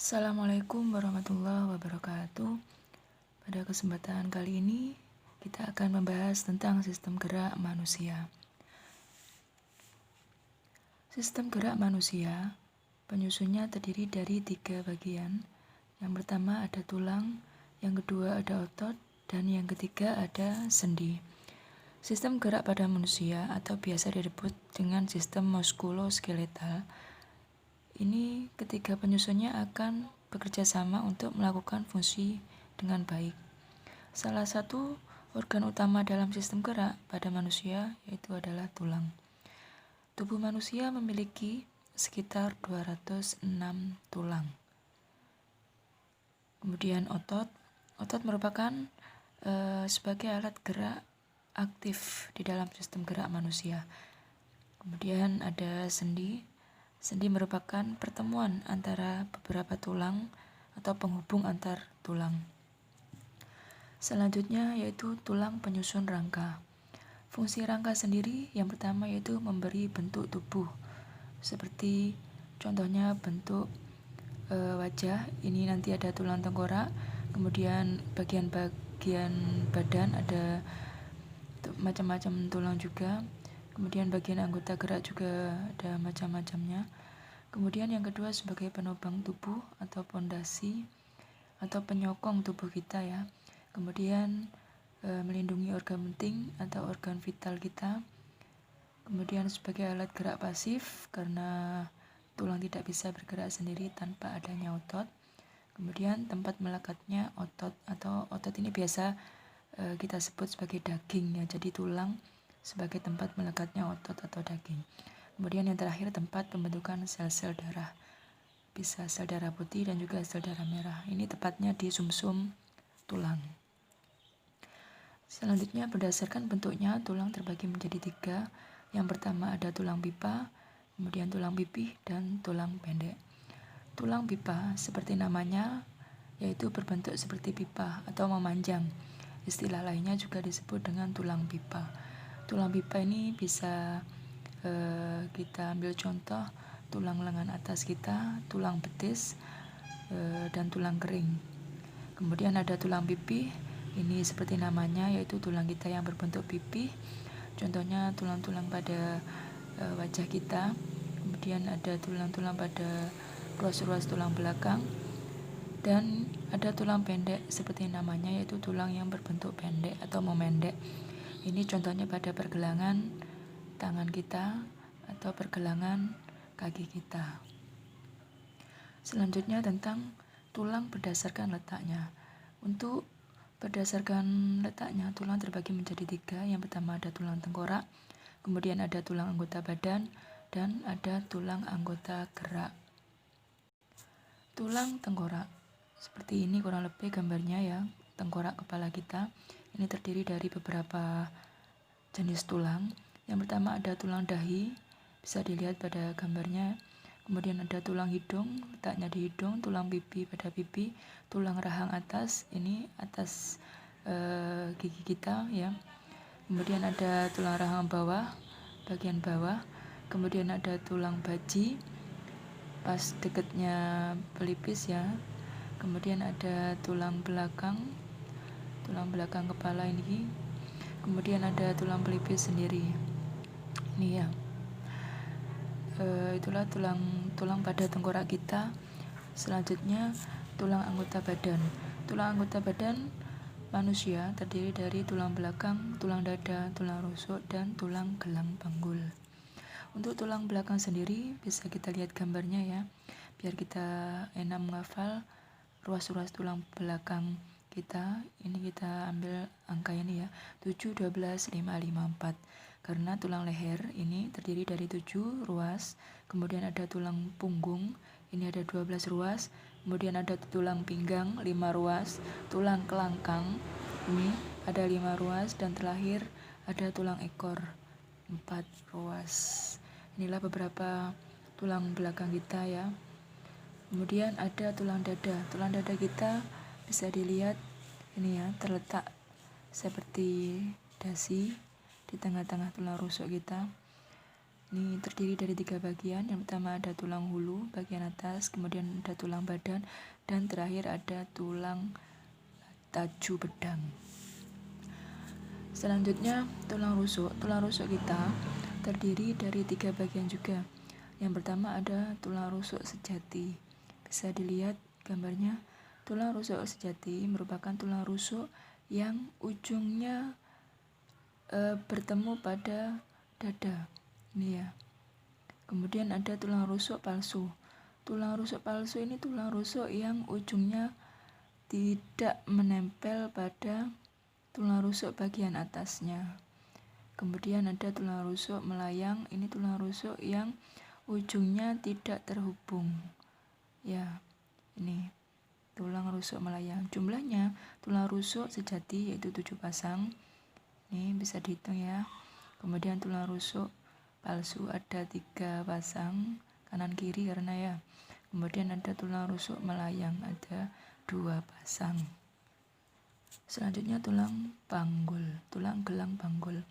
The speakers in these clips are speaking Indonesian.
Assalamualaikum warahmatullahi wabarakatuh. Pada kesempatan kali ini, kita akan membahas tentang sistem gerak manusia. Sistem gerak manusia, penyusunnya terdiri dari 3 bagian. Yang pertama ada tulang, yang kedua ada otot, dan yang ketiga ada sendi. Sistem gerak pada manusia atau biasa disebut dengan sistem muskuloskeletal. Ini ketiga penyusunnya akan bekerja sama untuk melakukan fungsi dengan baik. Salah satu organ utama dalam sistem gerak pada manusia yaitu adalah tulang. Tubuh manusia memiliki sekitar 206 tulang. Kemudian otot. Otot merupakan sebagai alat gerak aktif di dalam sistem gerak manusia. Kemudian ada sendi. Sendi merupakan pertemuan antara beberapa tulang atau penghubung antar tulang. Selanjutnya yaitu tulang penyusun rangka. Fungsi rangka sendiri yang pertama yaitu memberi bentuk tubuh. Seperti contohnya bentuk wajah, ini nanti ada tulang tengkorak, kemudian bagian-bagian badan ada macam-macam tulang juga. Kemudian bagian anggota gerak juga ada macam-macamnya. Kemudian yang kedua sebagai penopang tubuh atau pondasi atau penyokong tubuh kita ya. Kemudian melindungi organ penting atau organ vital kita. Kemudian sebagai alat gerak pasif karena tulang tidak bisa bergerak sendiri tanpa adanya otot. Kemudian tempat melekatnya otot atau otot ini biasa kita sebut sebagai daging ya. Jadi tulang sebagai tempat melekatnya otot atau daging. Kemudian yang terakhir tempat pembentukan sel-sel darah. Bisa sel darah putih dan juga sel darah merah. Ini tepatnya di sumsum tulang. Selanjutnya berdasarkan bentuknya tulang terbagi menjadi 3. Yang pertama ada tulang pipa, kemudian tulang pipih dan tulang pendek. Tulang pipa seperti namanya yaitu berbentuk seperti pipa atau memanjang. Istilah lainnya juga disebut dengan tulang pipa. Tulang pipa ini bisa kita ambil contoh tulang lengan atas kita, tulang betis, dan tulang kering. Kemudian ada tulang pipih, ini seperti namanya yaitu tulang kita yang berbentuk pipih. Contohnya tulang-tulang pada wajah kita. Kemudian ada tulang-tulang pada ruas-ruas tulang belakang. Dan ada tulang pendek seperti namanya yaitu tulang yang berbentuk pendek atau memendek. Ini contohnya pada pergelangan tangan kita atau pergelangan kaki kita. Selanjutnya tentang tulang berdasarkan letaknya. Untuk berdasarkan letaknya, tulang terbagi menjadi 3. Yang pertama ada tulang tengkorak, kemudian ada tulang anggota badan, dan ada tulang anggota gerak. Tulang tengkorak. Seperti ini kurang lebih gambarnya ya, tengkorak kepala kita. Ini terdiri dari beberapa jenis tulang. Yang pertama ada tulang dahi, bisa dilihat pada gambarnya. Kemudian ada tulang hidung, letaknya di hidung, tulang pipi pada pipi, tulang rahang atas, ini atas gigi kita ya. Kemudian ada tulang rahang bawah, bagian bawah. Kemudian ada tulang baji, pas dekatnya pelipis ya. Kemudian ada tulang belakang kepala ini. Kemudian ada tulang pelipis sendiri. Ini ya. Itulah tulang pada tengkorak kita. Selanjutnya tulang anggota badan. Tulang anggota badan manusia terdiri dari tulang belakang, tulang dada, tulang rusuk, dan tulang gelang panggul. Untuk tulang belakang sendiri bisa kita lihat gambarnya ya, biar kita enak menghafal ruas-ruas tulang belakang kita. Ini kita ambil angka ini ya, 7, 12, 5, 5, 4. Karena tulang leher ini terdiri dari 7 ruas. Kemudian ada tulang punggung, ini ada 12 ruas. Kemudian ada tulang pinggang 5 ruas. Tulang kelangkang ini ada 5 ruas. Dan terakhir ada tulang ekor 4 ruas. Inilah beberapa tulang belakang kita ya. Kemudian ada tulang dada. Tulang dada kita bisa dilihat ini ya, terletak seperti dasi di tengah-tengah tulang rusuk kita. Ini terdiri dari 3 bagian. Yang pertama ada tulang hulu bagian atas, kemudian ada tulang badan, dan terakhir ada tulang taju bedang. Selanjutnya tulang rusuk. Tulang rusuk kita terdiri dari 3 bagian juga. Yang pertama ada tulang rusuk sejati. Bisa dilihat gambarnya. Tulang rusuk sejati merupakan tulang rusuk yang ujungnya bertemu pada dada. Ini ya. Kemudian ada tulang rusuk palsu. Tulang rusuk palsu ini tulang rusuk yang ujungnya tidak menempel pada tulang rusuk bagian atasnya. Kemudian ada tulang rusuk melayang. Ini tulang rusuk yang ujungnya tidak terhubung. Ya, ini tulang rusuk melayang. Jumlahnya tulang rusuk sejati yaitu 7 pasang. Ini bisa dihitung ya. Kemudian tulang rusuk palsu ada 3 pasang, kanan kiri karena ya. Kemudian ada tulang rusuk melayang ada 2 pasang. Selanjutnya tulang panggul, tulang gelang panggul.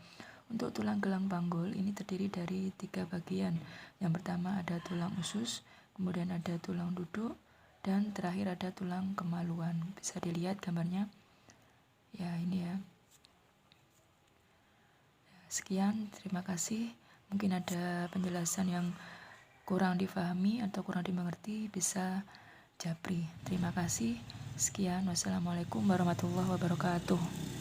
Untuk tulang gelang panggul ini terdiri dari 3 bagian. Yang pertama ada tulang usus, kemudian ada tulang duduk, dan terakhir ada tulang kemaluan. Bisa dilihat gambarnya. Ya, ini ya. Sekian, terima kasih. Mungkin ada penjelasan yang kurang difahami atau kurang dimengerti, bisa japri. Terima kasih. Sekian, wassalamualaikum warahmatullahi wabarakatuh.